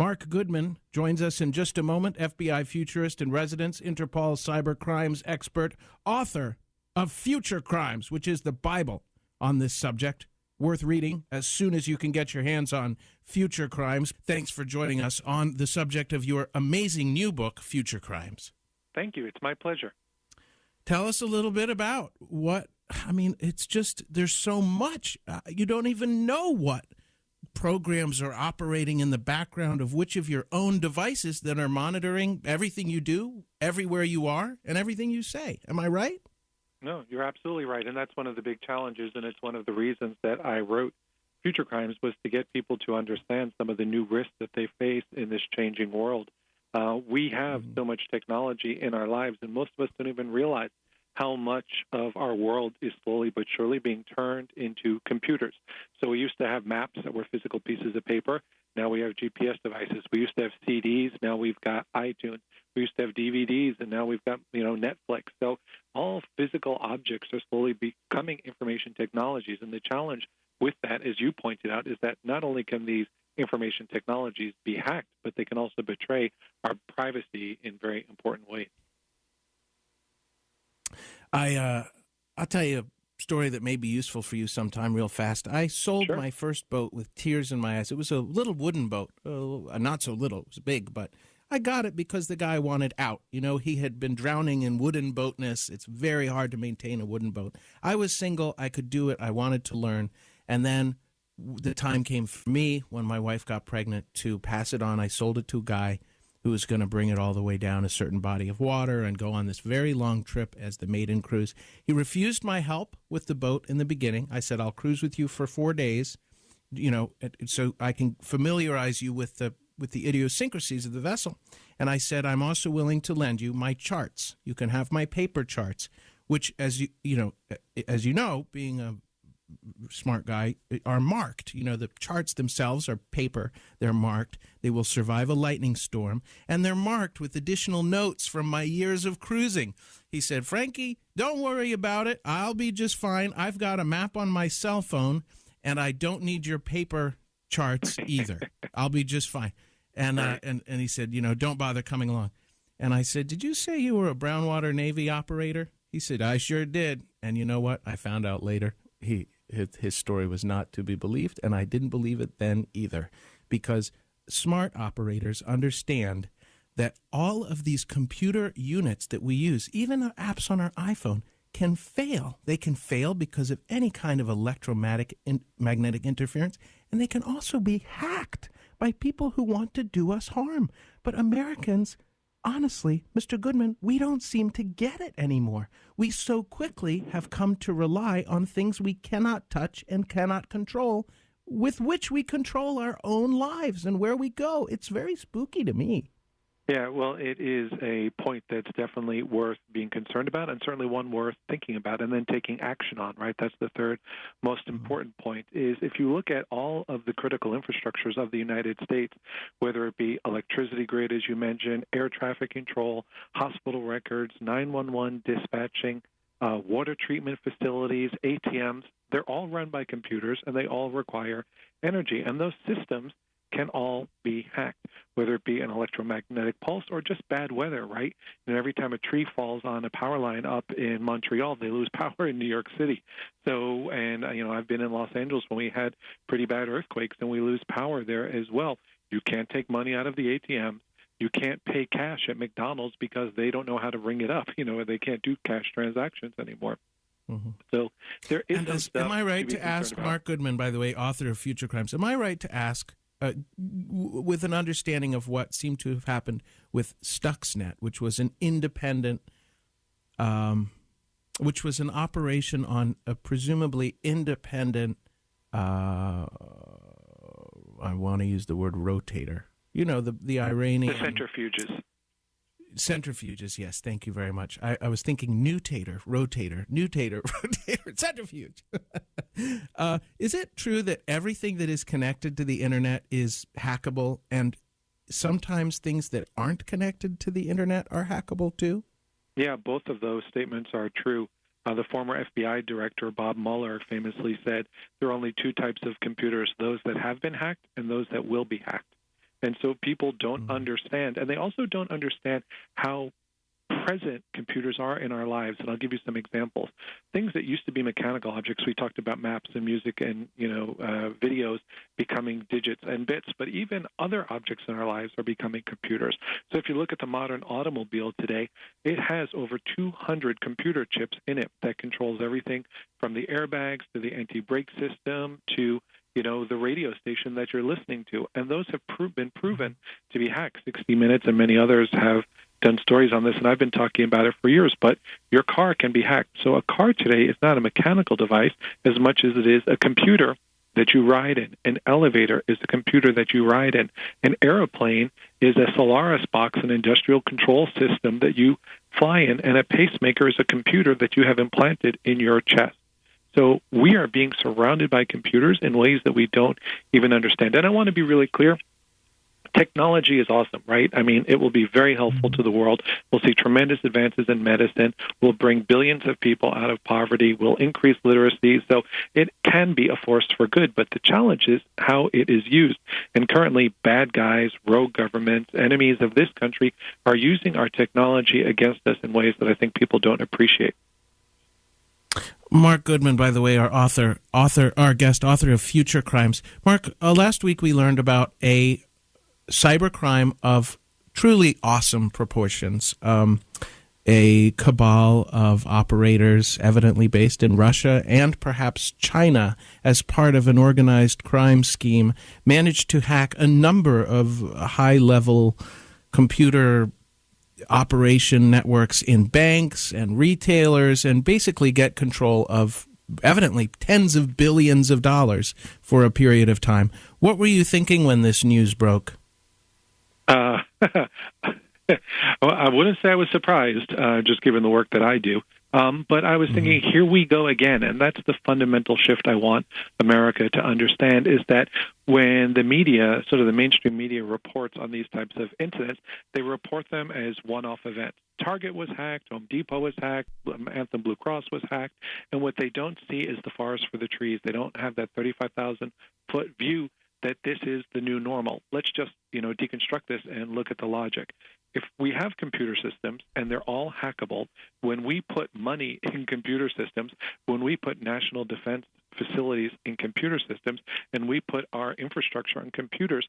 Marc Goodman joins us in just a moment, FBI futurist in residence, Interpol cyber crimes expert, author of Future Crimes, which is the Bible on this subject. Worth reading as soon as you can get your hands on Future Crimes. Thanks for joining us on the subject of your amazing new book, Future Crimes. Thank you. It's my pleasure. Tell us a little bit about it's just, there's so much. You don't even know what programs are operating in the background of which of your own devices that are monitoring everything you do, everywhere you are, and everything you say. Am I right? No, you're absolutely right. And that's one of the big challenges, and it's one of the reasons that I wrote Future Crimes, was to get people to understand some of the new risks that they face in this changing world. We have so much technology in our lives, and most of us don't even realize how much of our world is slowly but surely being turned into computers. So we used to have maps that were physical pieces of paper. Now we have GPS devices. We used to have CDs. Now we've got iTunes. We used to have DVDs, and now we've got Netflix. So all physical objects are slowly becoming information technologies. And the challenge with that, as you pointed out, is that not only can these information technologies be hacked, but they can also betray our privacy in very important ways. I'll tell you a story that may be useful for you sometime real fast. I sold my first boat with tears in my eyes. It was a little wooden boat, not so little, it was big, but I got it because the guy wanted out. He had been drowning in wooden boatness. It's very hard to maintain a wooden boat. I was single. I could do it. I wanted to learn. And then the time came for me when my wife got pregnant to pass it on. I sold it to a guy who was going to bring it all the way down a certain body of water and go on this very long trip as the maiden cruise. He refused my help with the boat in the beginning. I said, I'll cruise with you for 4 days, so I can familiarize you with the idiosyncrasies of the vessel. And I said, I'm also willing to lend you my charts. You can have my paper charts, which, as you know, being a smart guy, are marked. The charts themselves are paper. They're marked. They will survive a lightning storm, and they're marked with additional notes from my years of cruising. He said, Frankie, don't worry about it. I'll be just fine. I've got a map on my cell phone, and I don't need your paper charts either. I'll be just fine. And he said, don't bother coming along. And I said, did you say you were a Brownwater Navy operator? He said, I sure did. And you know what? I found out later his story was not to be believed, and I didn't believe it then either, because smart operators understand that all of these computer units that we use, even the apps on our iPhone, can fail. They can fail because of any kind of magnetic interference, and they can also be hacked by people who want to do us harm. But Americans, honestly, Mr. Goodman, we don't seem to get it anymore. We so quickly have come to rely on things we cannot touch and cannot control, with which we control our own lives and where we go. It's very spooky to me. Yeah, well, it is a point that's definitely worth being concerned about, and certainly one worth thinking about and then taking action on, right? That's the third most important point, is if you look at all of the critical infrastructures of the United States, whether it be electricity grid, as you mentioned, air traffic control, hospital records, 911 dispatching, water treatment facilities, ATMs, they're all run by computers, and they all require energy. And those systems can all be hacked, whether it be an electromagnetic pulse or just bad weather, right? And every time a tree falls on a power line up in Montreal, they lose power in New York City. So, and I've been in Los Angeles when we had pretty bad earthquakes, and we lose power there as well. You can't take money out of the ATM. You can't pay cash at McDonald's because they don't know how to ring it up. They can't do cash transactions anymore. Mm-hmm. So there is some stuff. Am I right to ask, Marc Goodman, by the way, author of Future Crimes, am I right to ask, with an understanding of what seemed to have happened with Stuxnet, which was an independent, which was an operation on a presumably independent, I want to use the word rotator. The Iranian... The centrifuges. Centrifuges, yes, thank you very much. I was thinking nutator, rotator, centrifuge. Is it true that everything that is connected to the internet is hackable, and sometimes things that aren't connected to the internet are hackable too? Yeah, both of those statements are true. The former FBI director, Bob Mueller, famously said there are only two types of computers, those that have been hacked and those that will be hacked. And so people don't understand, and they also don't understand how present computers are in our lives. And I'll give you some examples. Things that used to be mechanical objects, we talked about maps and music and videos becoming digits and bits, but even other objects in our lives are becoming computers. So if you look at the modern automobile today, it has over 200 computer chips in it that controls everything from the airbags to the anti-brake system to the radio station that you're listening to. And those have been proven to be hacked. 60 Minutes and many others have done stories on this, and I've been talking about it for years, but your car can be hacked. So a car today is not a mechanical device as much as it is a computer that you ride in. An elevator is a computer that you ride in. An airplane is a Solaris box, an industrial control system that you fly in, and a pacemaker is a computer that you have implanted in your chest. So we are being surrounded by computers in ways that we don't even understand. And I want to be really clear. Technology is awesome, right? I mean, it will be very helpful to the world. We'll see tremendous advances in medicine. We'll bring billions of people out of poverty. We'll increase literacy. So it can be a force for good, but the challenge is how it is used. And currently, bad guys, rogue governments, enemies of this country are using our technology against us in ways that I think people don't appreciate. Marc Goodman, by the way, our guest author of Future Crimes. Marc, last week we learned about a cybercrime of truly awesome proportions. A cabal of operators, evidently based in Russia and perhaps China, as part of an organized crime scheme, managed to hack a number of high-level computer operation networks in banks and retailers, and basically get control of evidently tens of billions of dollars for a period of time. What were you thinking when this news broke? I wouldn't say I was surprised, just given the work that I do. But I was thinking, here we go again. And that's the fundamental shift I want America to understand, is that when the media, sort of the mainstream media, reports on these types of incidents, they report them as one-off events. Target was hacked, Home Depot was hacked, Anthem Blue Cross was hacked. And what they don't see is the forest for the trees. They don't have that 35,000-foot view that this is the new normal. Let's just, deconstruct this and look at the logic. If we have computer systems and they're all hackable, when we put money in computer systems, when we put national defense facilities in computer systems, and we put our infrastructure on computers,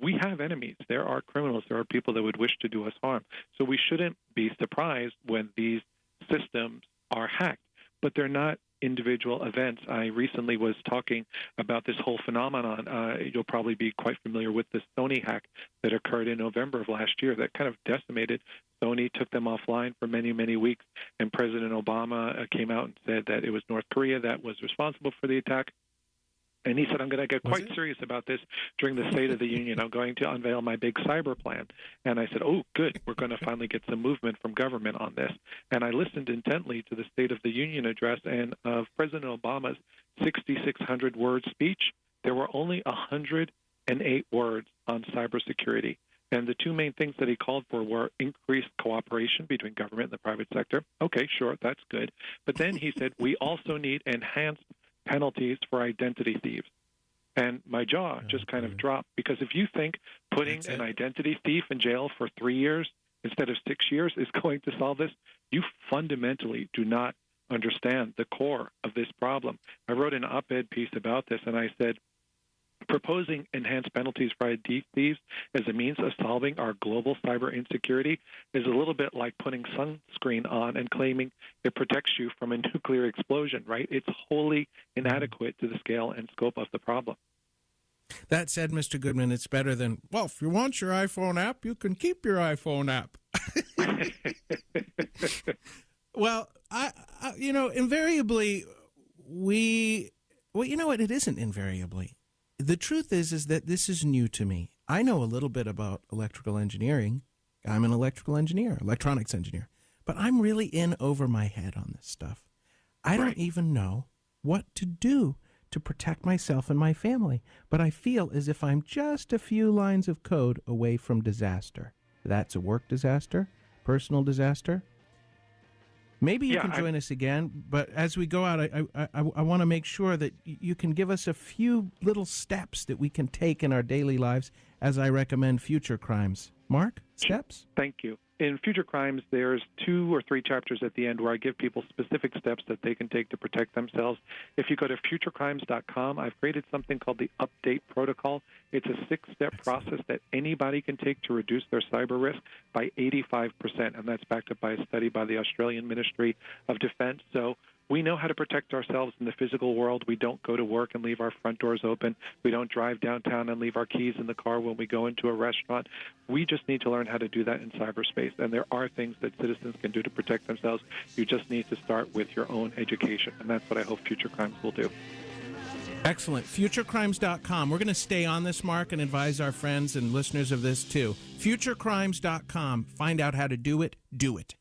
we have enemies. There are criminals. There are people that would wish to do us harm. So we shouldn't be surprised when these systems are hacked, but they're not individual events. I recently was talking about this whole phenomenon. You'll probably be quite familiar with the Sony hack that occurred in November of last year that kind of decimated Sony, took them offline for many, many weeks, and President Obama came out and said that it was North Korea that was responsible for the attack. And he said, I'm going to get quite serious about this during the State of the Union. I'm going to unveil my big cyber plan. And I said, oh, good. We're going to finally get some movement from government on this. And I listened intently to the State of the Union address, and of President Obama's 6,600-word speech, there were only 108 words on cybersecurity. And the two main things that he called for were increased cooperation between government and the private sector. Okay, sure, that's good. But then he said, we also need enhanced penalties for identity thieves. And my jaw just kind of dropped, because if you think putting an identity thief in jail for 3 years instead of 6 years is going to solve this, you fundamentally do not understand the core of this problem. I wrote an op-ed piece about this, and I said, proposing enhanced penalties for ID thieves as a means of solving our global cyber insecurity is a little bit like putting sunscreen on and claiming it protects you from a nuclear explosion, right? It's wholly inadequate to the scale and scope of the problem. That said, Mr. Goodman, it's better than, well, if you want your iPhone app, you can keep your iPhone app. Well, I invariably it isn't invariably. The truth is that this is new to me. I know a little bit about electrical engineering. I'm an electrical engineer, electronics engineer. But I'm really in over my head on this stuff. I don't even know what to do to protect myself and my family. But I feel as if I'm just a few lines of code away from disaster. That's a work disaster, personal disaster. Maybe you can join us again, but as we go out, I want to make sure that you can give us a few little steps that we can take in our daily lives as I recommend Future Crimes. Mark, steps? Thank you. In Future Crimes, there's 2 or 3 chapters at the end where I give people specific steps that they can take to protect themselves. If you go to futurecrimes.com, I've created something called the Update Protocol. It's a 6-step process that anybody can take to reduce their cyber risk by 85%, and that's backed up by a study by the Australian Ministry of Defense. So we know how to protect ourselves in the physical world. We don't go to work and leave our front doors open. We don't drive downtown and leave our keys in the car when we go into a restaurant. We just need to learn how to do that in cyberspace. And there are things that citizens can do to protect themselves. You just need to start with your own education. And that's what I hope Future Crimes will do. Excellent. Futurecrimes.com. We're going to stay on this, Mark, and advise our friends and listeners of this, too. Futurecrimes.com. Find out how to do it. Do it.